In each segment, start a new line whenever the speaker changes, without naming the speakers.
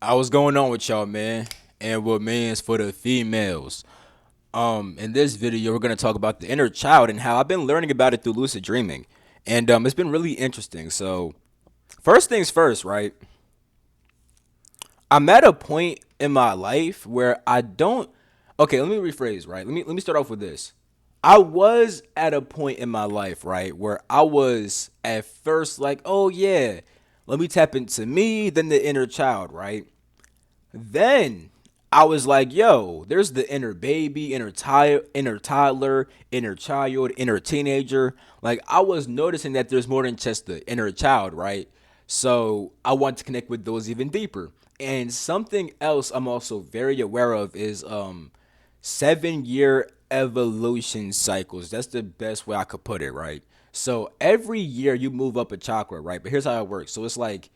I was going on with y'all, man, and what means for the females. In this video, we're gonna talk about the inner child and how I've been learning about it through lucid dreaming, and it's been really interesting. So, first things first, right? I'm at a point in my life where I don't. Okay, let me rephrase. Right, let me start off with this. I was at a point in my life, right, where I was at first like, oh yeah, let me tap into me, then the inner child, right? Then I was like, yo, there's the inner baby, inner toddler, inner child, inner teenager. Like I was noticing that there's more than just the inner child, right? So I want to connect with those even deeper. And something else I'm also very aware of is 7 year evolution cycles. That's the best way I could put it, right? So every year you move up a chakra, right? But here's how it works. So it's like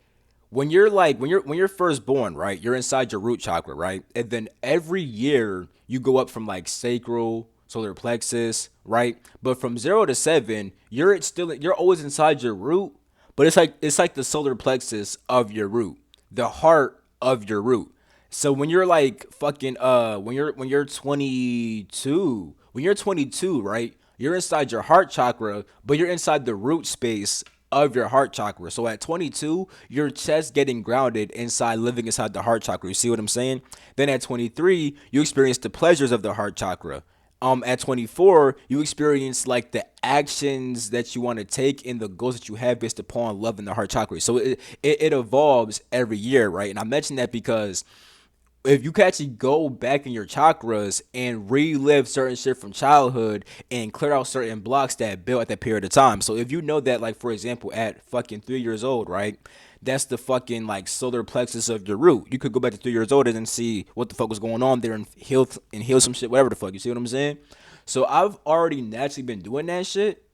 when you're first born, right? You're inside your root chakra, right? And then every year you go up from like sacral, solar plexus, right? But from 0 to 7, you're always inside your root, but it's like the solar plexus of your root, the heart of your root. So when you're like fucking when you're 22, right? You're inside your heart chakra, but you're inside the root space of your heart chakra. So at 22, your chest getting grounded inside living inside the heart chakra. You see what I'm saying? Then at 23, you experience the pleasures of the heart chakra. At 24, you experience like the actions that you want to take and the goals that you have based upon love in the heart chakra. So it evolves every year, right? And I mentioned that because if you can actually go back in your chakras and relive certain shit from childhood and clear out certain blocks that built at that period of time. So if you know that, like for example, at fucking 3 years old, right? That's the fucking like solar plexus of your root. You could go back to 3 years old and then see what the fuck was going on there and heal some shit, whatever the fuck. You see what I'm saying? So I've already naturally been doing that shit,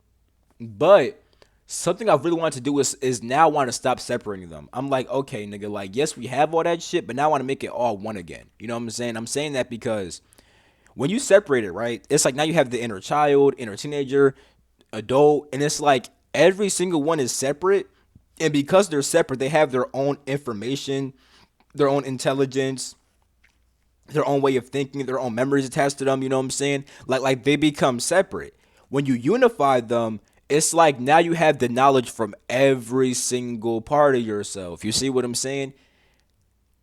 but something I really want to do is now want to stop separating them. I'm like, okay, nigga, like yes, we have all that shit, but now I want to make it all one again. You know what I'm saying? I'm saying that because when you separate it, right? It's like now you have the inner child, inner teenager, adult, and it's like every single one is separate, and because they're separate, they have their own information, their own intelligence, their own way of thinking, their own memories attached to them. You know what I'm saying? Like they become separate. When you unify them, it's like now you have the knowledge from every single part of yourself. You see what I'm saying?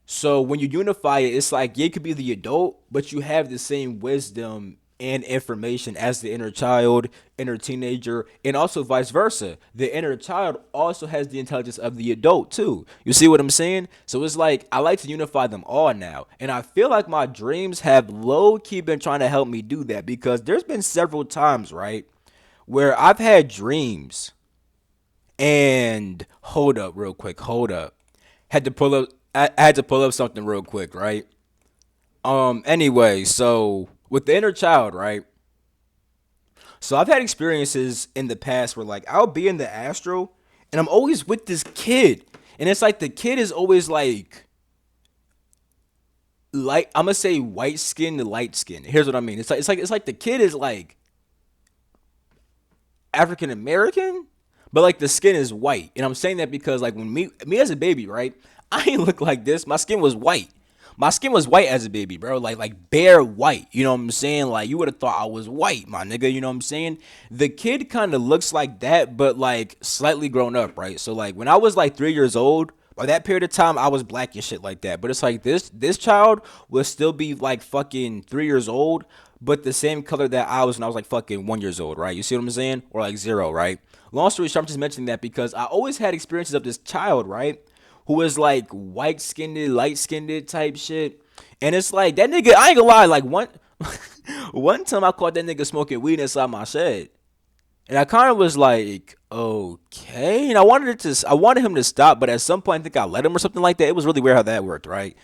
So when you unify it, it's like you could be the adult, but you have the same wisdom and information as the inner child, inner teenager, and also vice versa. The inner child also has the intelligence of the adult too. You see what I'm saying? So it's like I like to unify them all now. And I feel like my dreams have low key been trying to help me do that because there's been several times, right, where I've had dreams and hold up real quick, hold up. Had to pull up I had to pull up something real quick, right? Anyway, so with the inner child, right? So I've had experiences in the past where like I'll be in the astral and I'm always with this kid. And it's like the kid is always like light I'm gonna say white skin to light skin. Here's what I mean. It's like the kid is like African American, but like the skin is white. And I'm saying that because like when me as a baby, right? I ain't look like this. My skin was white. My skin was white as a baby, bro. Like bare white. You know what I'm saying? Like you would have thought I was white, my nigga. You know what I'm saying? The kid kind of looks like that, but like slightly grown up, right? So like when I was like 3 years old, by that period of time, I was black and shit like that. But it's like this child will still be like fucking 3 years old, but the same color that I was when I was like fucking 1 years old, right? You see what I'm saying? Or like zero, right? Long story short, I'm just mentioning that because I always had experiences of this child, right? Who was like white skinned, light skinned type shit. And it's like that nigga, I ain't gonna lie, like one time I caught that nigga smoking weed inside my shed. And I kind of was like, okay. And I wanted him to stop, but at some point I think I let him or something like that. It was really weird how that worked, right?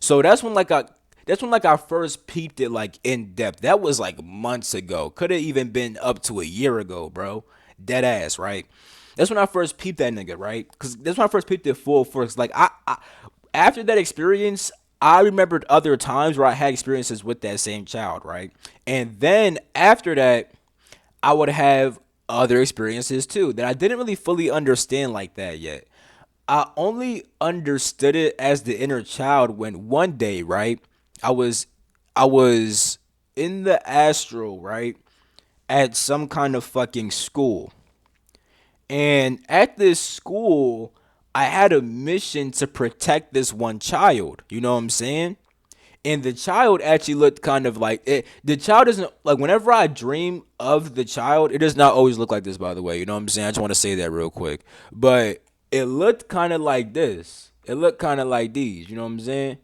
So that's when I first peeped it like in depth. That was like months ago. Could have even been up to a year ago, bro. Dead ass, right? That's when I first peeped that nigga, right? Because that's when I first peeped it full force. Like I after that experience, I remembered other times where I had experiences with that same child, right? And then after that, I would have other experiences too that I didn't really fully understand like that yet. I only understood it as the inner child when one day, right? I was I was in the astral, right? At some kind of fucking school. And at this school, I had a mission to protect this one child. You know what I'm saying? And the child actually looked kind of like it. The child doesn't like whenever I dream of the child, it does not always look like this, by the way. You know what I'm saying? I just want to say that real quick. But it looked kind of like this. It looked kind of like these. You know what I'm saying?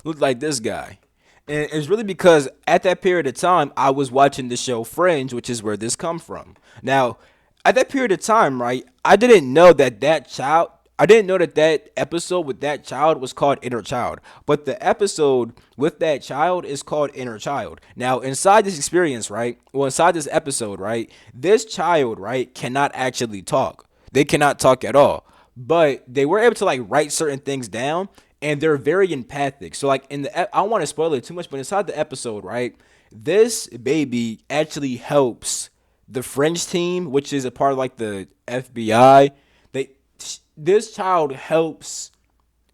Looked like this guy. And it's really because at that period of time, I was watching the show Fringe, which is where this come from. Now, at that period of time, right, I didn't know that I didn't know that that episode with that child was called Inner Child. But the episode with that child is called Inner Child. Now, inside this experience, right, well, inside this episode, right, this child, right, cannot actually talk. They cannot talk at all. But they were able to like write certain things down and they're very empathic. So like I don't want to spoil it too much, but inside the episode, right, this baby actually helps the French team, which is a part of like the FBI. They this child helps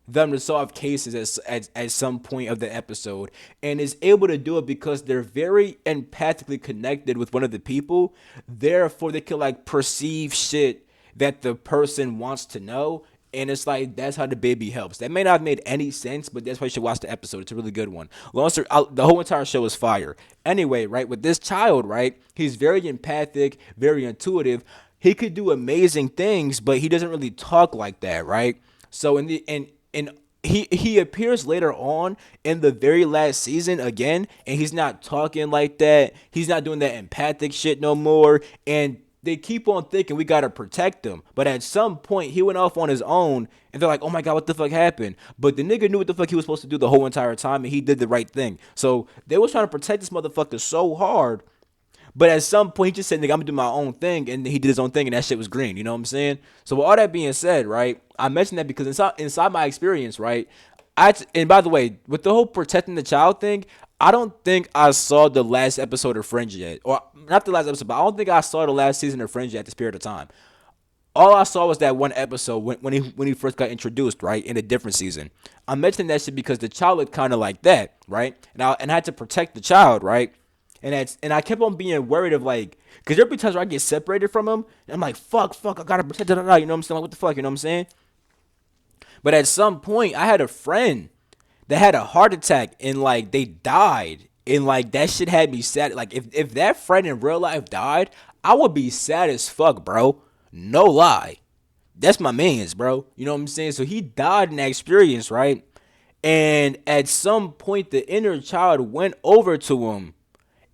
them to solve cases at some point of the episode and is able to do it because they're very empathically connected with one of the people. Therefore, they can like perceive shit that the person wants to know. And it's like that's how the baby helps. That may not have made any sense, but that's why you should watch the episode. It's a really good one. Long story, the whole entire show is fire. Anyway, right, with this child, right, he's very empathic, very intuitive. He could do amazing things, but he doesn't really talk like that, right? So in the and he appears later on in the very last season again, and he's not talking like that. He's not doing that empathic shit no more. And they keep on thinking we gotta protect him. But at some point he went off on his own and they're like, oh my god, what the fuck happened? But the nigga knew what the fuck he was supposed to do the whole entire time and he did the right thing. So they was trying to protect this motherfucker so hard. But at some point, he just said, nigga, I'm gonna do my own thing. And he did his own thing, and that shit was green. You know what I'm saying? So, with all that being said, right, I mentioned that because inside my experience, right, and by the way, with the whole protecting the child thing, I don't think I saw the last episode of Fringe yet. Or, not the last episode, but I don't think I saw the last season of Fringe yet at this period of time. All I saw was that one episode when he first got introduced, right, in a different season. I'm mentioning that shit because the child looked kind of like that, right? And I had to protect the child, right? And I kept on being worried of like, cause there be times where I get separated from him, and I'm like, fuck, I gotta protect it, you know what I'm saying? Like, what the fuck, you know what I'm saying? But at some point, I had a friend that had a heart attack, and like they died, and like that shit had me sad. Like if that friend in real life died, I would be sad as fuck, bro. No lie, that's my man's, bro. You know what I'm saying? So he died in that experience, right? And at some point, the inner child went over to him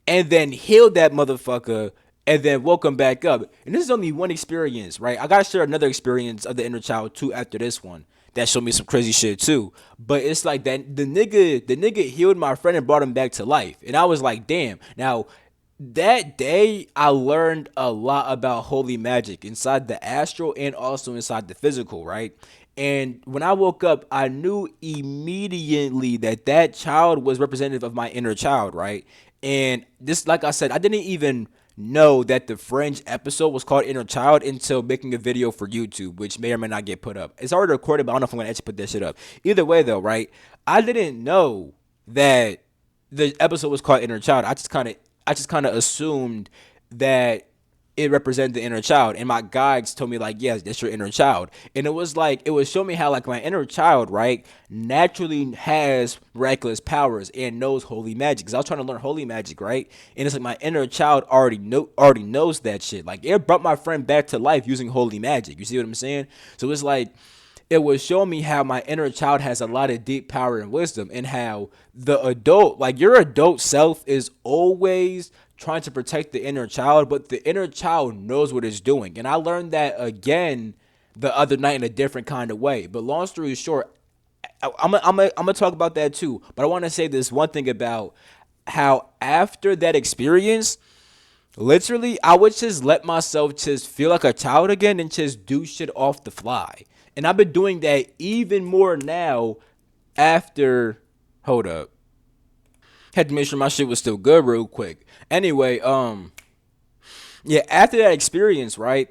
and then healed that motherfucker and then woke him back up. And this is only one experience, right? I gotta share another experience of the inner child too after this one. That showed me some crazy shit too. But it's like that the nigga healed my friend and brought him back to life. And I was like, damn. Now that day I learned a lot about holy magic inside the astral and also inside the physical, right? And when I woke up, I knew immediately that that child was representative of my inner child, right? And this, like I said, I didn't even know that the Fringe episode was called Inner Child until making a video for YouTube, which may or may not get put up. It's already recorded, but I don't know if I'm gonna actually put that shit up. Either way, though, right? I didn't know that the episode was called Inner Child. I just kind of assumed that it represented the inner child, and my guides told me like, yes, that's your inner child. And it was like it was showing me how like my inner child, right, naturally has miraculous powers and knows holy magic, because I was trying to learn holy magic, right? And it's like my inner child already knows that shit. Like it brought my friend back to life using holy magic. You see what I'm saying? So it's like it was showing me how my inner child has a lot of deep power and wisdom, and how the adult, like your adult self, is always trying to protect the inner child, but the inner child knows what it's doing. And I learned that again the other night in a different kind of way. But long story short, I'm gonna talk about that too. But I want to say this one thing about how after that experience, literally, I would just let myself just feel like a child again and just do shit off the fly. And I've been doing that even more now after. Hold up. Had to make sure my shit was still good real quick. Anyway, yeah, after that experience, right?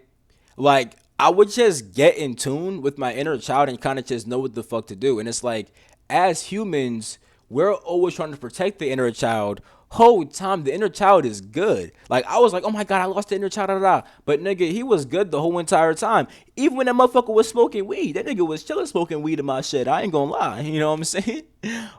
Like I would just get in tune with my inner child and kind of just know what the fuck to do. And it's like, as humans, we're always trying to protect the inner child. Whole time the inner child is good. Like I was like, oh my god, I lost the inner child, da, da, da. But nigga, he was good the whole entire time. Even when that motherfucker was smoking weed, that nigga was chilling smoking weed in my shed. I ain't gonna lie, you know what I'm saying?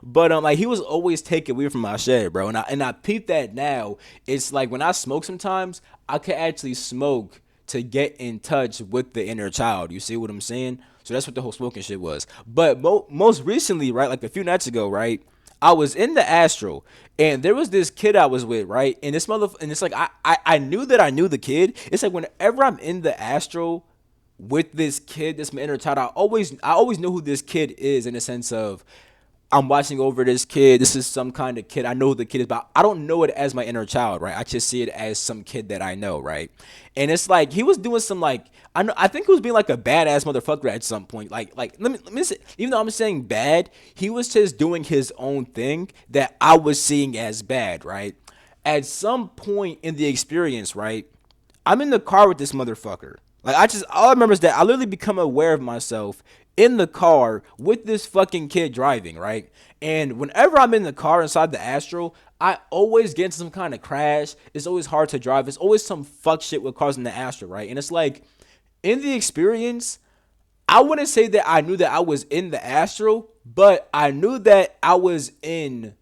But like he was always taking weed from my shed, bro. And I peep that now. It's like when I smoke sometimes, I can actually smoke to get in touch with the inner child. You see what I'm saying? So that's what the whole smoking shit was. But most recently, right, like a few nights ago, right, I was in the Astro, and there was this kid I was with, right, and this mother, and it's like I knew that I knew the kid. It's like whenever I'm in the Astro with this kid, this my inner child, I always know who this kid is in the sense of I'm watching over this kid. This is some kind of kid. I know who the kid is, but I don't know it as my inner child, right? I just see it as some kid that I know, right? And it's like he was doing some like I think he was being like a badass motherfucker at some point. Like let me say, even though I'm saying bad, he was just doing his own thing that I was seeing as bad, right? At some point in the experience, right? I'm in the car with this motherfucker. Like all I remember is that I literally become aware of myself in the car with this fucking kid driving, right? And whenever I'm in the car inside the Astro, I always get into some kind of crash. It's always hard to drive. It's always some fuck shit with cars in the Astro, right? And it's like in the experience, I wouldn't say that I knew that I was in the Astro, but I knew that I was in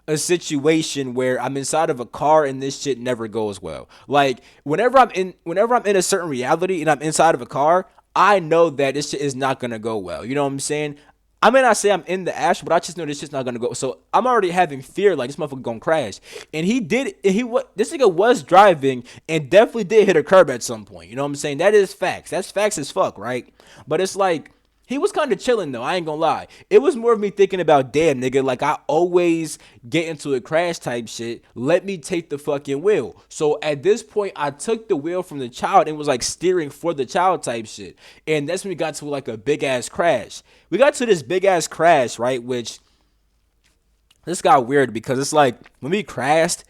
a situation where I'm inside of a car and this shit never goes well. Like whenever I'm in a certain reality and I'm inside of a car, I know that this shit is not gonna go well. You know what I'm saying? I may not say I'm in the ash, but I just know this shit's not gonna go. So I'm already having fear, like this motherfucker gonna crash. And he did. And this nigga was driving and definitely did hit a curb at some point. You know what I'm saying? That is facts. That's facts as fuck, right? But it's like he was kind of chilling though. I ain't gonna lie. It was more of me thinking about, damn nigga, like I always get into a crash type shit. Let me take the fucking wheel. So at this point, I took the wheel from the child and was like steering for the child type shit. And that's when we got to like a big ass crash. We got to this big ass crash, right? Which this got weird because it's like when we crashed,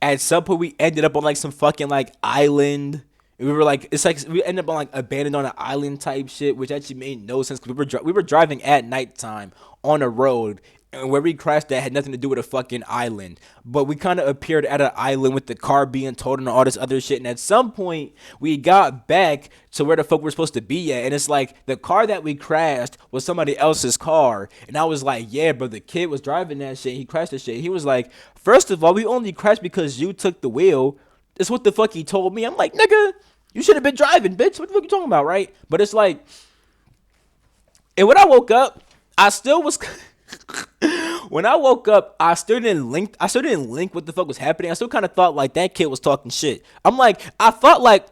at some point we ended up on like some fucking like island. We were like, it's like we ended up on like abandoned on an island type shit, which actually made no sense because we were driving at nighttime on a road, and where we crashed that had nothing to do with a fucking island. But we kind of appeared at an island with the car being towed and all this other shit. And at some point, we got back to where the fuck we're supposed to be at, and it's like the car that we crashed was somebody else's car. And I was like, yeah, but the kid was driving that shit. He crashed the shit. He was like, first of all, we only crashed because you took the wheel. That's what the fuck he told me. I'm like, nigga, you should have been driving, bitch. What the fuck you talking about, right? But it's like, and when I woke up, I still was. When I woke up, I still didn't link. I still didn't link what the fuck was happening. I still kind of thought like that kid was talking shit. I'm like, I thought like,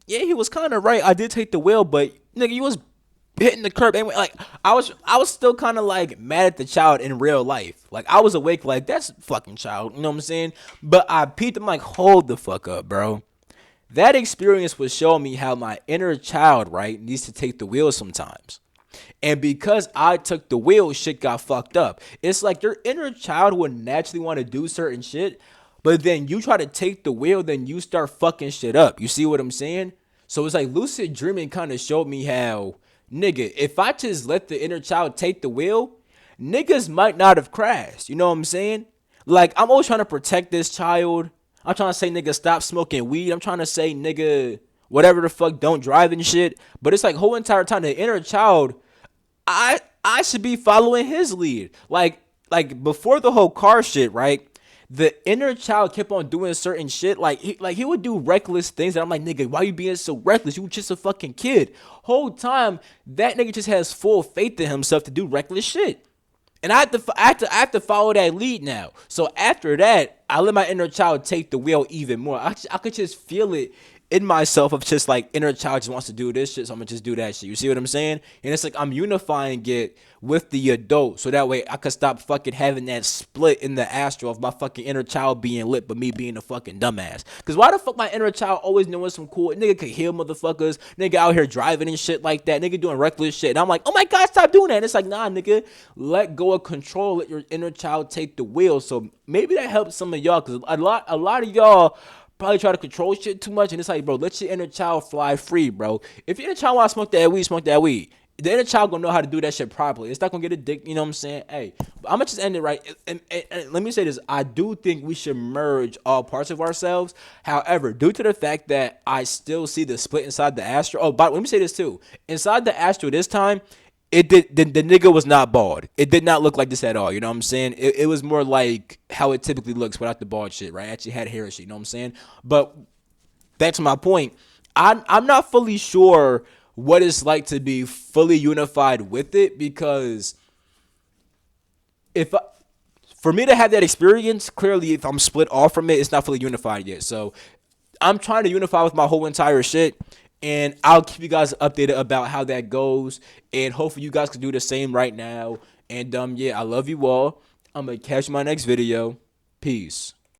yeah, he was kind of right. I did take the wheel, but nigga, you was hitting the curb anyway. Like I was still kind of like mad at the child in real life. Like I was awake, like that's fucking child. You know what I'm saying? But I peeped. I'm like, hold the fuck up, bro. That experience was showing me how my inner child, right, needs to take the wheel sometimes. And because I took the wheel, shit got fucked up. It's like your inner child would naturally want to do certain shit, but then you try to take the wheel, then you start fucking shit up. You see what I'm saying? So it's like lucid dreaming kind of showed me how, nigga, if I just let the inner child take the wheel, niggas might not have crashed. You know what I'm saying? Like, I'm always trying to protect this child. I'm trying to say, nigga, stop smoking weed. I'm trying to say, nigga, whatever the fuck, don't drive and shit. But it's like whole entire time, the inner child, I should be following his lead. Like before the whole car shit, right? The inner child kept on doing certain shit. Like he would do reckless things. And I'm like, nigga, why you being so reckless? You just a fucking kid. Whole time, that nigga just has full faith in himself to do reckless shit. And I have to follow that lead now. So after that, I let my inner child take the wheel even more. I could just feel it in myself of just like inner child just wants to do this shit, so I'm gonna just do that shit. You see what I'm saying? And it's like I'm unifying it with the adult, so that way I could stop fucking having that split in the astral of my fucking inner child being lit, but me being a fucking dumbass. Cause why the fuck my inner child always knowing some cool nigga could heal motherfuckers, nigga out here driving and shit like that, nigga doing reckless shit, and I'm like, oh my god, stop doing that. And it's like, nah, nigga, let go of control, let your inner child take the wheel. So maybe that helps some of y'all, cause a lot of y'all probably try to control shit too much. And it's like, bro, let your inner child fly free, bro. If your inner child want to smoke that weed, smoke that weed. The inner child gonna know how to do that shit properly. It's not gonna get addicted. You know what I'm saying? Hey, I'm gonna just end it right. And let me say this: I do think we should merge all parts of ourselves. However, due to the fact that I still see the split inside the astral. Oh, but let me say this too: inside the astral this time, it did the nigga was not bald. It did not look like this at all. You know what I'm saying? It was more like how it typically looks without the bald shit, right? Actually had hair and shit. You know what I'm saying? But back to my point, I'm not fully sure what it's like to be fully unified with it, because if I, for me to have that experience, clearly if I'm split off from it, it's not fully unified yet. So I'm trying to unify with my whole entire shit, and I'll keep you guys updated about how that goes, and hopefully you guys can do the same right now. And yeah, I love you all. I'm gonna catch you in my next video. Peace.